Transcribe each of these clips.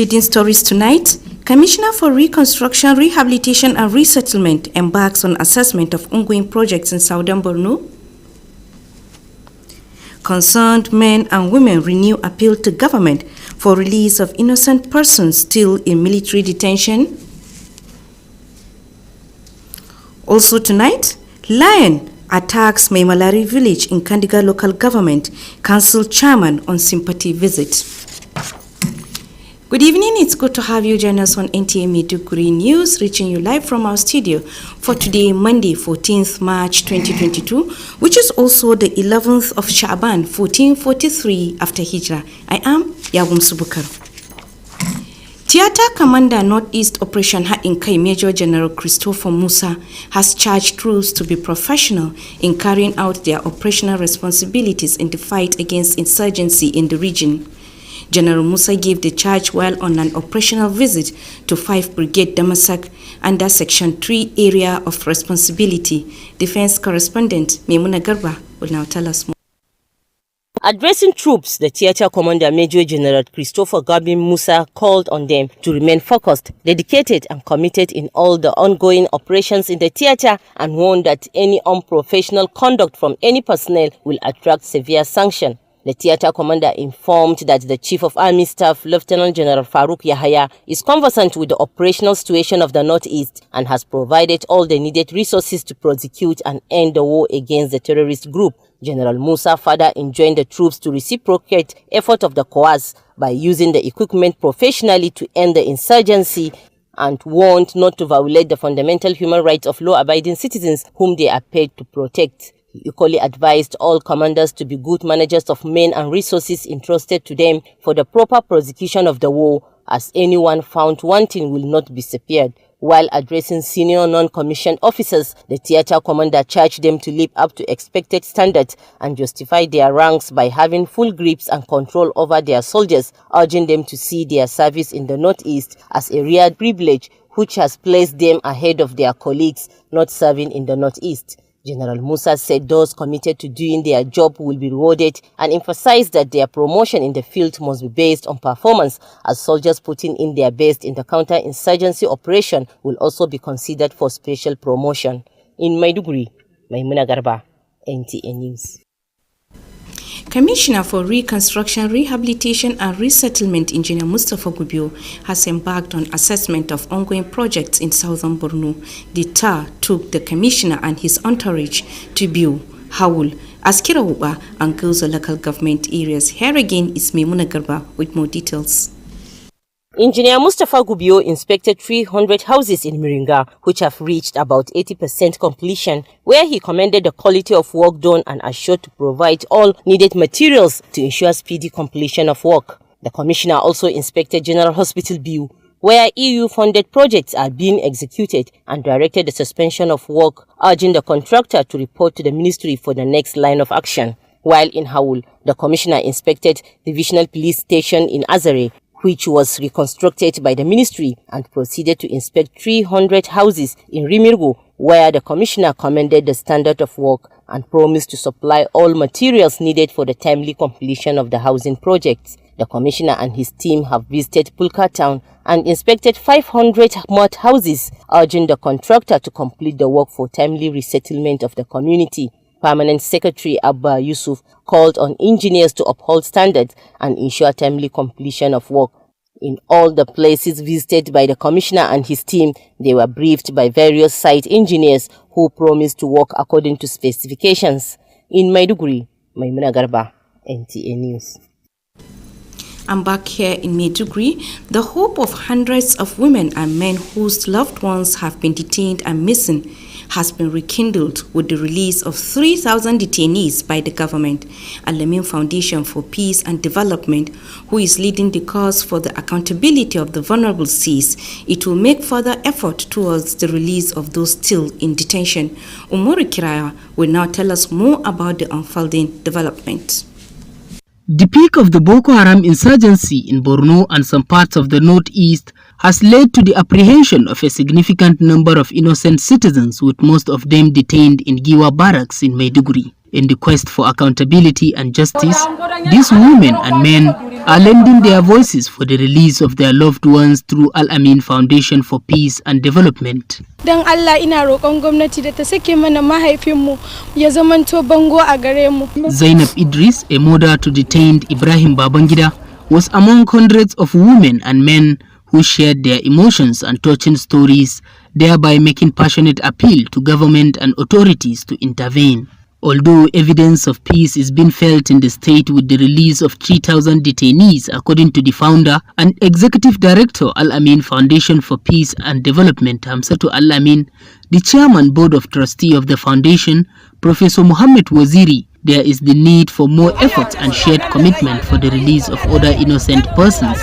Leading stories tonight, Commissioner for Reconstruction, Rehabilitation and Resettlement embarks on assessment of ongoing projects in Southern Borno. Concerned men and women renew appeal to government for release of innocent persons still in military detention. Also tonight, lion attacks Maimalari village in Kandiga local government, council chairman on sympathy visit. Good evening, it's good to have you join us on NTA Maiduguri News, reaching you live from our studio for today, Monday, 14th March 2022, which is also the 11th of Sha'ban, 1443 after Hijrah. I am Yawum Subukar. Theater Commander Northeast Operation Haɗin Kai Major General Christopher Musa has charged troops to be professional in carrying out their operational responsibilities in the fight against insurgency in the region. General Musa gave the charge while on an operational visit to 5 Brigade Damasak under Section 3 Area of Responsibility. Defense correspondent Maimuna Garba will now tell us more. Addressing troops, the theater commander Major General Christopher Gabin Musa called on them to remain focused, dedicated and committed in all the ongoing operations in the theater and warned that any unprofessional conduct from any personnel will attract severe sanction. The theater commander informed that the Chief of Army Staff, Lieutenant General Farouk Yahaya, is conversant with the operational situation of the Northeast and has provided all the needed resources to prosecute and end the war against the terrorist group. General Musa further enjoined the troops to reciprocate effort of the COAS by using the equipment professionally to end the insurgency and warned not to violate the fundamental human rights of law-abiding citizens whom they are paid to protect. He equally advised all commanders to be good managers of men and resources entrusted to them for the proper prosecution of the war, as anyone found wanting will not be spared. While addressing senior non-commissioned officers, the theater commander charged them to live up to expected standards and justify their ranks by having full grips and control over their soldiers, urging them to see their service in the Northeast as a rare privilege which has placed them ahead of their colleagues not serving in the Northeast. General Musa said those committed to doing their job will be rewarded and emphasized that their promotion in the field must be based on performance, as soldiers putting in their best in the counter-insurgency operation will also be considered for special promotion. In Maiduguri, Maimuna Garba, NTA News. Commissioner for Reconstruction, Rehabilitation and Resettlement, Engineer Mustafa Gubio, has embarked on assessment of ongoing projects in southern Borno. The TAR took the commissioner and his entourage to Biu, Hawul, Askira Uba and Goza local government areas. Here again is Maimuna Garba with more details. Engineer Mustafa Gubio inspected 300 houses in Miringa, which have reached about 80% completion, where he commended the quality of work done and assured to provide all needed materials to ensure speedy completion of work. The commissioner also inspected General Hospital Biu, where EU-funded projects are being executed, and directed the suspension of work, urging the contractor to report to the ministry for the next line of action. While in Hawul, the commissioner inspected Divisional Police Station in Azare, which was reconstructed by the ministry, and proceeded to inspect 300 houses in Rimirgo, where the commissioner commended the standard of work and promised to supply all materials needed for the timely completion of the housing projects. The commissioner and his team have visited Pulka town and inspected 500 mud houses, urging the contractor to complete the work for timely resettlement of the community. Permanent Secretary Abba Yusuf called on engineers to uphold standards and ensure timely completion of work. In all the places visited by the commissioner and his team, they were briefed by various site engineers who promised to work according to specifications. In Maiduguri, Maimuna Garba, NTA News. I'm back here in Maiduguri. The hope of hundreds of women and men whose loved ones have been detained and missing has been rekindled with the release of 3,000 detainees by the government. Al-Amin Foundation for Peace and Development, who is leading the cause for the accountability of the vulnerable, says it will make further effort towards the release of those still in detention. Umaru Kiraya will now tell us more about the unfolding development. The peak of the Boko Haram insurgency in Borno and some parts of the Northeast has led to the apprehension of a significant number of innocent citizens, with most of them detained in Giwa barracks in Maiduguri. In the quest for accountability and justice, these women and men are lending their voices for the release of their loved ones through Al-Amin Foundation for Peace and Development. Dan Allah ina roƙon gwamnati da ta sake mana mahaifinmu ya zamanto bango a gare mu. Zainab Idris, a mother to detained Ibrahim Babangida, was among hundreds of women and men who shared their emotions and touching stories, thereby making passionate appeal to government and authorities to intervene. Although evidence of peace is being felt in the state with the release of 3,000 detainees, according to the founder and executive director Al-Amin Foundation for Peace and Development, Hamsatu Al-Amin, the chairman board of trustee of the foundation, Professor Muhammad Waziri, there is the need for more efforts and shared commitment for the release of other innocent persons.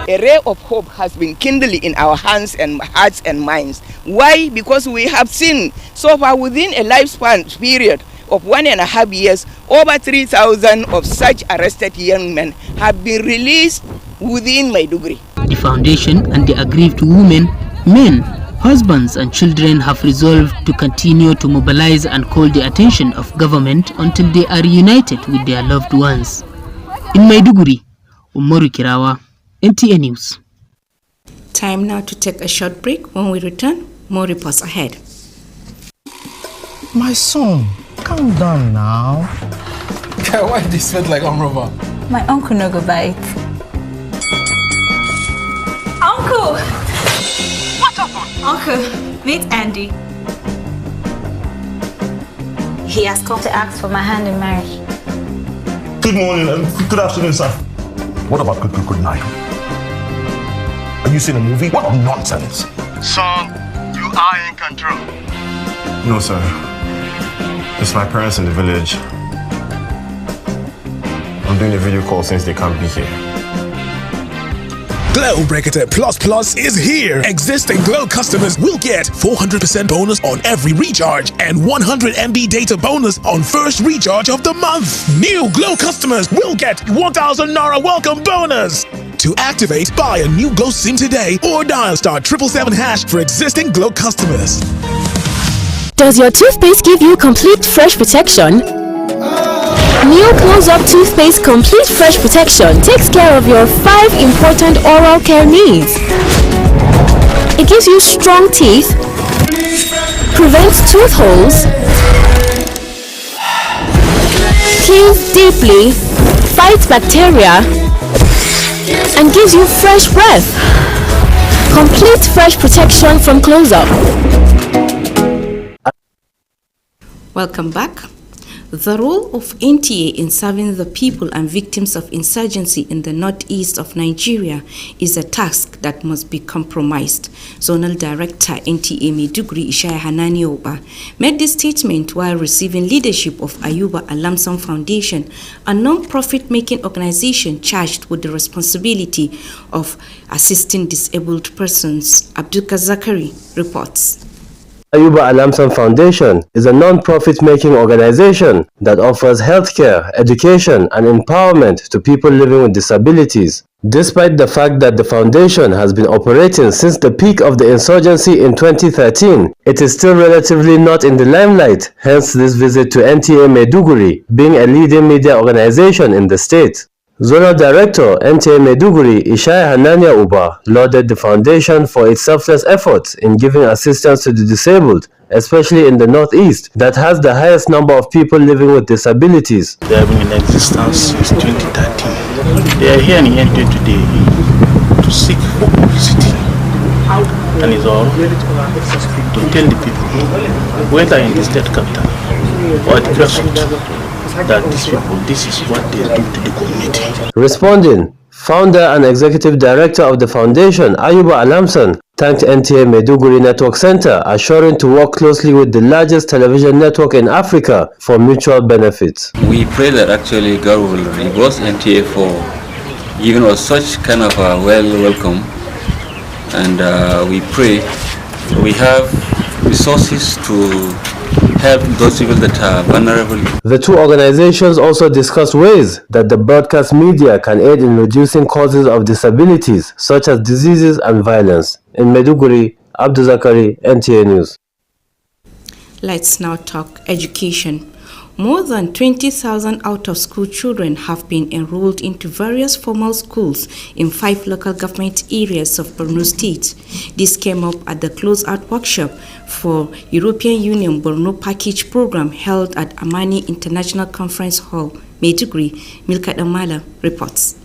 A ray of hope has been kindled in our hands and hearts and minds. Why? Because we have seen so far within a lifespan period of 1.5 years, over 3,000 of such arrested young men have been released within Maiduguri. The foundation and the aggrieved women, men, husbands and children have resolved to continue to mobilize and call the attention of government until they are reunited with their loved ones. In Maiduguri, Umaru Kirawa, NTA News. Time now to take a short break. When we return, more reports ahead. My son, calm down now. Why do you sweat like Amrova? My uncle no go bite. Uncle! What happened? Uncle, meet Andy. He has come to ask for my hand in marriage. Good morning and good afternoon, sir. What about good night? Are you seeing a movie? What nonsense! Son, you are in control. No, sir. It's my parents in the village. I'm doing a video call since they can't be here. Glow Brigadier Plus is here. Existing Glow customers will get 400% bonus on every recharge and 100 MB data bonus on first recharge of the month. New Glow customers will get 1,000 Naira welcome bonus. To activate, buy a new Glow SIM today or dial *777# for existing Glow customers. Does your toothpaste give you complete fresh protection? New Close-Up Toothpaste Complete Fresh Protection takes care of your 5 important oral care needs. It gives you strong teeth, prevents tooth holes, cleans deeply, fights bacteria, and gives you fresh breath. Complete fresh protection from Close-Up. Welcome back. The role of NTA in serving the people and victims of insurgency in the northeast of Nigeria is a task that must be compromised. Zonal Director NTA Maiduguri Ishaya Hanani Oba made this statement while receiving leadership of Ayuba Alamsan Foundation, a non-profit making organization charged with the responsibility of assisting disabled persons. Abdulka Zakari reports. Ayuba Alamsan Foundation is a non-profit making organization that offers healthcare, education, and empowerment to people living with disabilities. Despite the fact that the foundation has been operating since the peak of the insurgency in 2013, it is still relatively not in the limelight, hence this visit to NTA Maiduguri, being a leading media organization in the state. Zonal Director NTA Maiduguri Ishaya Hanania Uba lauded the foundation for its selfless efforts in giving assistance to the disabled, especially in the northeast that has the highest number of people living with disabilities. They have been in existence since 2013. They are here in NTA today to seek for publicity, and it's all to tell the people, whether in the state capital or the grassroots, that these people, this is what they do to the community. Responding, founder and executive director of the foundation, Ayuba Alamsan, thanked NTA Maiduguri Network Center, assuring to work closely with the largest television network in Africa for mutual benefits. We pray that actually God will reward NTA for giving us such kind of a welcome, and we pray we have resources to help those people that are vulnerable. The two organizations also discussed ways that the broadcast media can aid in reducing causes of disabilities such as diseases and violence. In Maiduguri, Abdul Zakari, NTA News. Let's now talk education. More than 20,000 out-of-school children have been enrolled into various formal schools in 5 local government areas of Borno State. This came up at the close-out workshop for European Union Borno Package Program held at Amani International Conference Hall, Maiduguri. Milka Damala reports.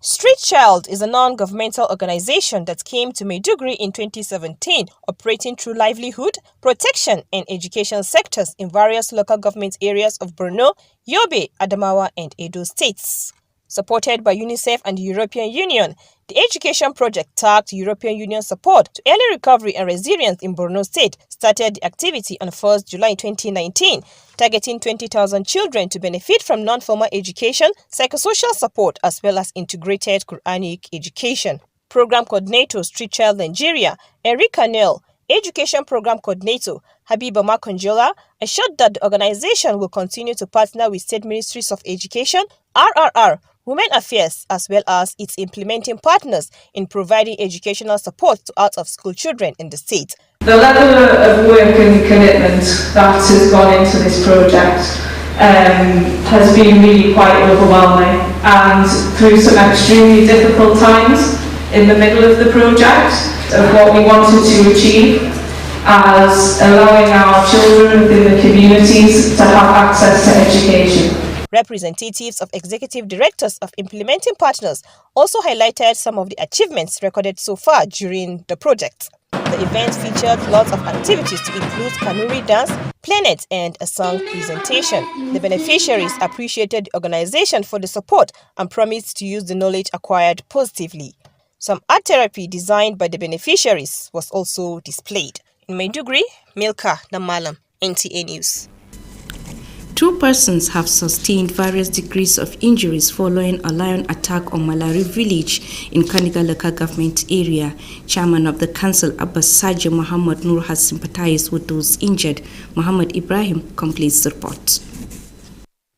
Street Child is a non-governmental organization that came to Maiduguri in 2017, operating through livelihood, protection, and education sectors in various local government areas of Borno, Yobe, Adamawa, and Edo states. Supported by UNICEF and the European Union, the education project tagged European Union support to early recovery and resilience in Borno State started the activity on 1st July 2019, targeting 20,000 children to benefit from non-formal education, psychosocial support, as well as integrated Quranic education. Program Coordinator Street Child Nigeria, Enrique Nell, Education Program Coordinator Habiba Makonjola, assured that the organization will continue to partner with state ministries of education, RRR, Women Affairs, as well as its implementing partners in providing educational support to out-of-school children in the state. The level of work and commitment that has gone into this project has been really quite overwhelming, and through some extremely difficult times in the middle of the project of what we wanted to achieve as allowing our children within the communities to have access to education. Representatives of executive directors of implementing partners also highlighted some of the achievements recorded so far during the project. The event featured lots of activities to include Kanuri dance, planet, and a song presentation. The beneficiaries appreciated the organization for the support and promised to use the knowledge acquired positively. Some art therapy designed by the beneficiaries was also displayed. In Maiduguri, Milka Damalam, NTA News. 2 persons have sustained various degrees of injuries following a lion attack on Malari village in Kandiga local government area. Chairman of the council, Abbas Saji Muhammad Nur, has sympathized with those injured. Muhammad Ibrahim completes the report.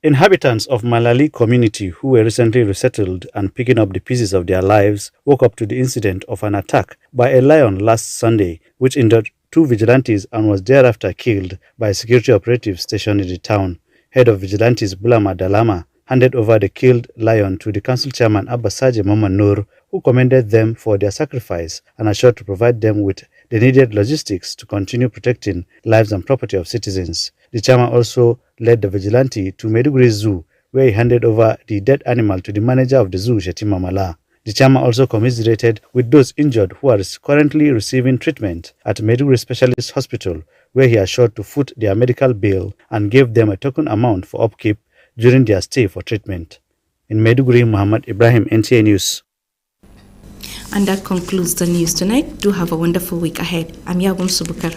Inhabitants of Malali community who were recently resettled and picking up the pieces of their lives woke up to the incident of an attack by a lion last Sunday, which injured 2 vigilantes and was thereafter killed by security operatives stationed in the town. Head of Vigilantes Bulama Dalama handed over the killed lion to the council chairman Abbas Saji Muhammad Nur, who commended them for their sacrifice and assured to provide them with the needed logistics to continue protecting lives and property of citizens. The chairman also led the vigilante to Maiduguri Zoo, where he handed over the dead animal to the manager of the zoo, Shetima Mala. The chairman also commiserated with those injured who are currently receiving treatment at Maiduguri Specialist Hospital, where he assured to foot their medical bill and gave them a token amount for upkeep during their stay for treatment. In Maiduguri, Muhammad Ibrahim, NTA News. And that concludes the news tonight. Do have a wonderful week ahead. I'm Yagum Subukar.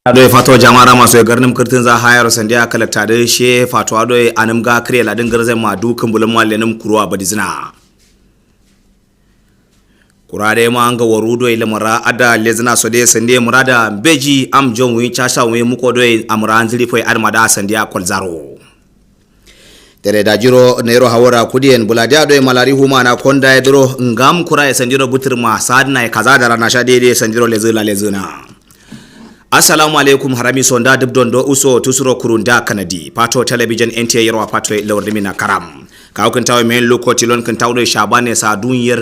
ado fato jamara maso garnim kirtin za hayar sandiya kalakta da she fato ado anam ga kre ladin garzan ma dukan bulan mallenim kuruwa badizina kurade ma anga warudo ile mara ada lezina so de sande murada beji am jon wi chasha wi muko do amra anzili foi armada sandiya kolzaro tere da jiro nero hawara kudien buladia do malari huma na konda edro ngam kura sandiro butirma sadna kaza da rana sha dede sandiro lezina Assalamu alaikum harami sonda dubdon do uso tusuro kurunda kanadi pato television NTA yarwa pato lawrimina karam ka kan tawo men lokoti lon kan tawdo shabane sa duniyar